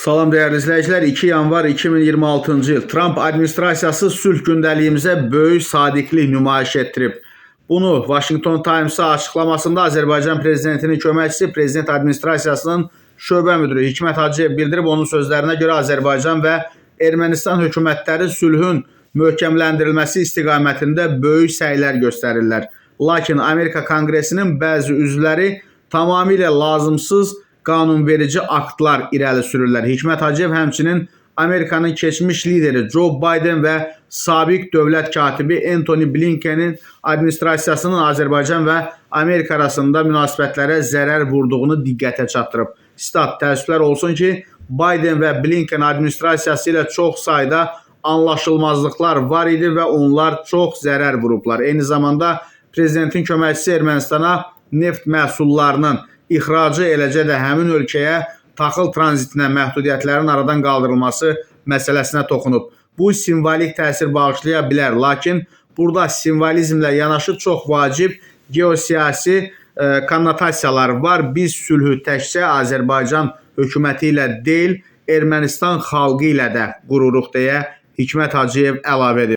Salam dəyərli izləyicilər, 2 yanvar 2026-cı il Trump administrasiyası sülh gündəliyimizə böyük sadiqlik nümayiş etdirib. Bunu Washington Times-a açıqlamasında Azərbaycan prezidentinin köməkçisi, prezident administrasiyasının şöbə müdürü Hikmət Hacıyev bildirib. Onun sözlərinə görə Azərbaycan və Ermənistan hökumətləri sülhün möhkəmləndirilməsi istiqamətində böyük səylər göstərirlər. Lakin Amerika Konqresinin bəzi üzvləri tamamilə lazımsız qanunverici aktlar irəli sürürlər. Hikmət Hacıyev həmçinin Amerikanın keçmiş lideri Joe Biden və sabiq dövlət katibi Antony Blinkenin administrasiyasının Azərbaycan və Amerika arasında münasibətlərə zərər vurduğunu diqqətə çatdırıb. Stat: təəssüflər olsun ki, Biden və Blinken administrasiyası ilə çox sayda anlaşılmazlıqlar var idi və onlar çox zərər vurublar. Eyni zamanda prezidentin köməkçisi Ermənistana neft məhsullarının ixracı, eləcə də həmin ölkəyə taxıl tranzitinə məhdudiyyətlərin aradan qaldırılması məsələsinə toxunub. Bu simvolik təsir bağışlaya bilər, lakin burada simvolizmlə yanaşı çox vacib geosiyasi konnotasiyalar var. Biz sülhü təkcə Azərbaycan hökuməti ilə deyil, Ermənistan xalqı ilə də qururuq deyə Hikmət Hacıyev əlavə edib.